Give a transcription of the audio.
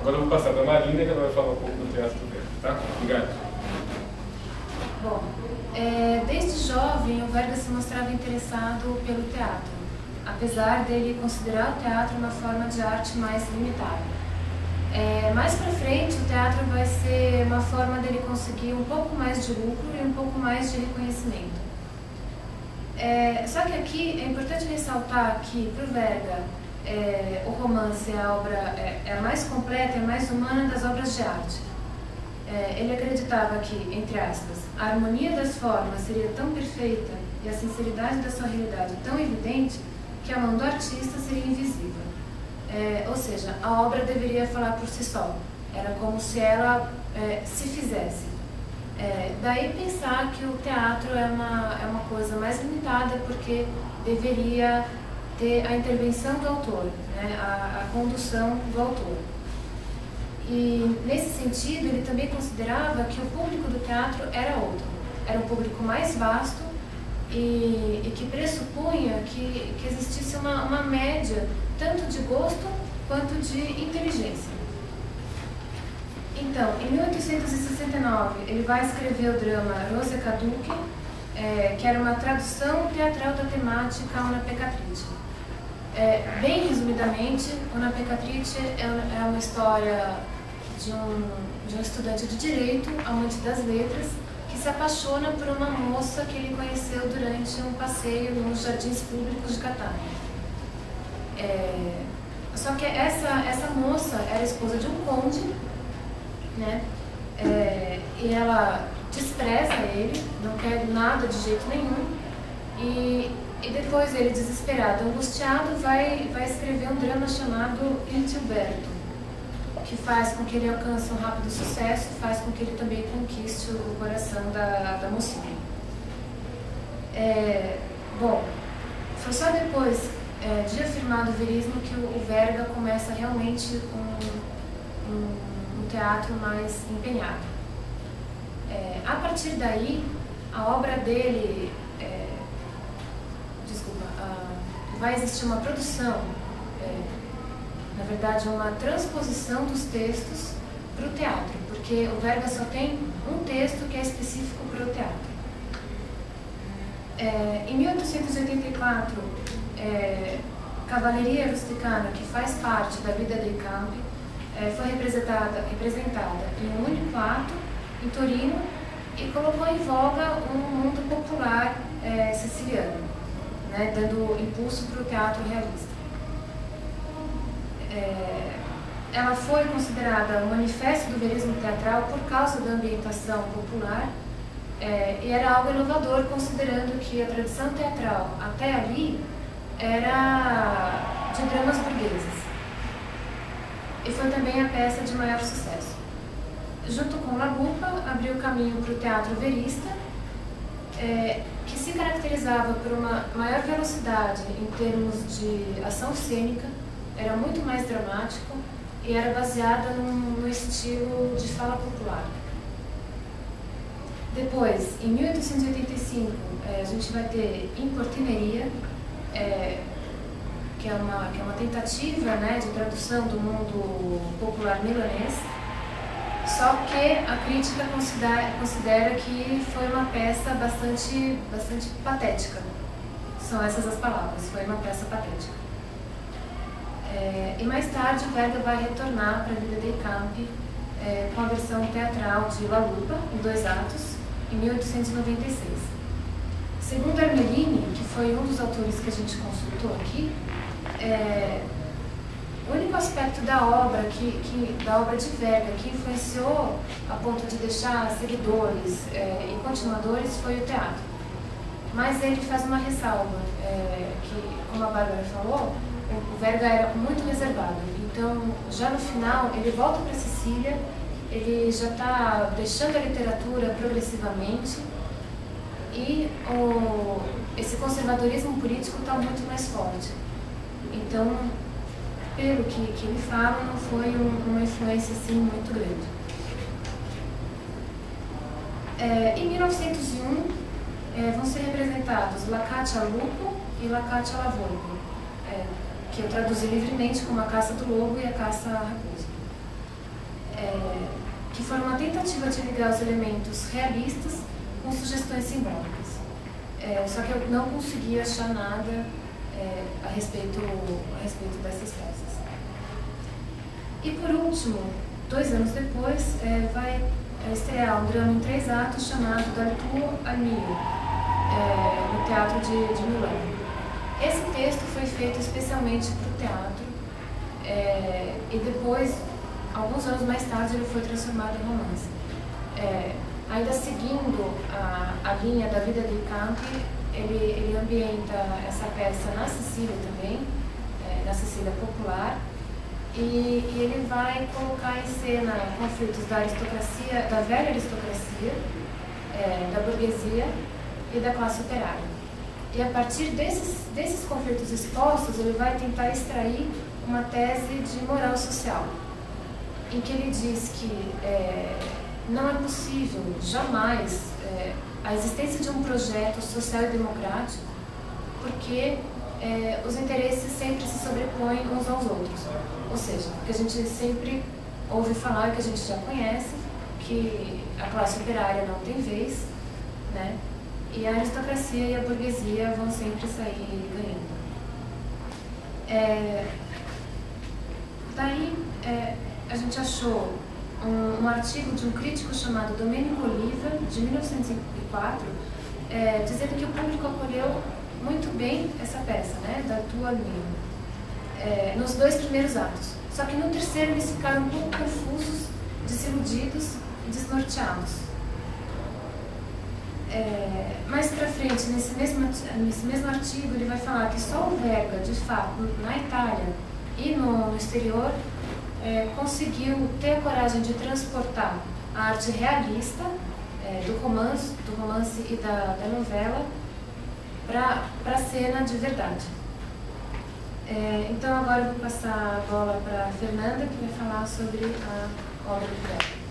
Agora eu vou passar para a Marina, que ela vai falar um pouco do teatro dela, tá? Obrigado. Bom, desde jovem o Verga se mostrava interessado pelo teatro, apesar dele considerar o teatro uma forma de arte mais limitada. Mais pra frente, o teatro vai ser uma forma dele conseguir um pouco mais de lucro e um pouco mais de reconhecimento. Só que aqui é importante ressaltar que, para o Verga, o romance é a obra é a mais completa e a mais humana das obras de arte. Ele acreditava que, entre aspas, a harmonia das formas seria tão perfeita e a sinceridade da sua realidade tão evidente que a mão do artista seria invisível. Ou seja, a obra deveria falar por si só. Era como se ela se fizesse. Daí pensar que o teatro é uma coisa mais limitada porque deveria ter a intervenção do autor, né, a condução do autor. E, nesse sentido, ele também considerava que o público do teatro era outro. Era um público mais vasto e que pressupunha que existisse uma média tanto de gosto quanto de inteligência. Então, em 1869, ele vai escrever o drama Rosa Caduque, que era uma tradução teatral da temática Una Peccatrice. Bem resumidamente, Una Peccatrice é uma história de um estudante de direito, amante das letras, que se apaixona por uma moça que ele conheceu durante um passeio nos jardins públicos de Catania. Só que essa moça era esposa de um conde, né? E ela despreza ele, não quer nada de jeito nenhum, e depois ele, desesperado, angustiado, vai escrever um drama chamado Il Gilberto, que faz com que ele alcance um rápido sucesso, faz com que ele também conquiste o coração da mocinha. Bom, foi só depois de afirmado o verismo que o Verga começa realmente um teatro mais empenhado. A partir daí, a obra dele, vai existir uma produção, na verdade uma transposição dos textos para o teatro, porque o Verga só tem um texto que é específico para o teatro. Em 1884, Cavalleria Rusticana, que faz parte da vida dei Campi, foi representada em um único ato, em Torino, e colocou em voga um mundo popular siciliano, né, dando impulso para o teatro realista. Ela foi considerada um manifesto do verismo teatral por causa da ambientação popular, e era algo inovador, considerando que a tradição teatral até ali era de dramas burgueses. E foi também a peça de maior sucesso. Junto com La Lupa, abriu caminho para o teatro verista, que se caracterizava por uma maior velocidade em termos de ação cênica, era muito mais dramático e era baseada no estilo de fala popular. Depois, em 1885, a gente vai ter Importineria, que é uma tentativa, né, de tradução do mundo popular milanês, só que a crítica considera que foi uma peça bastante patética. São essas as palavras, foi uma peça patética. E mais tarde, Verga vai retornar para a vida dei Campi com a versão teatral de La Lupa, em 2 atos, em 1896. Segundo Armelini, que foi um dos autores que a gente consultou aqui, o único aspecto da obra de Verga que influenciou a ponto de deixar seguidores e continuadores foi o teatro. Mas ele faz uma ressalva, que, como a Bárbara falou, o Verga era muito reservado. Então, já no final, ele volta para Sicília, ele já está deixando a literatura progressivamente e esse conservadorismo político está muito mais forte. Então, pelo que ele fala, não foi uma influência assim muito grande. Em 1901, vão ser representados La Caccia al Lupo e La Caccia alla Volpe, que eu traduzi livremente como A Caça do Lobo e A Caça à Raposa. que foi uma tentativa de ligar os elementos realistas com sugestões simbólicas. Só que eu não consegui achar nada a respeito dessas peças. E por último, 2 anos depois, vai estrear um drama em 3 atos chamado D'Arthur à Mio, no Teatro de Milão. Esse texto foi feito especialmente para o teatro e depois, alguns anos mais tarde, ele foi transformado em romance. Ainda seguindo a linha da vida de Campi, ele ambienta essa peça na Sicília também, na Sicília popular, e ele vai colocar em cena conflitos da aristocracia, da velha aristocracia, da burguesia e da classe operária. E a partir desses conflitos expostos, ele vai tentar extrair uma tese de moral social, em que ele diz que não é possível, jamais, a existência de um projeto social e democrático, porque os interesses sempre se sobrepõem uns aos outros. Ou seja, que a gente sempre ouve falar, que a gente já conhece, que a classe operária não tem vez, né? E a aristocracia e a burguesia vão sempre sair ganhando. Daí, a gente achou um artigo de um crítico chamado Domenico Oliva, de 1904, dizendo que o público acolheu muito bem essa peça, né, D'Arthur à Mio, nos 2 primeiros atos. Só que no terceiro eles ficaram um pouco confusos, desiludidos e desnorteados. Mais pra frente, nesse mesmo artigo, ele vai falar que só o Verga, de fato, na Itália e no exterior, conseguiu ter a coragem de transportar a arte realista do romance e da novela para a cena de verdade. Então agora eu vou passar a bola para a Fernanda, que vai falar sobre a obra do Verga.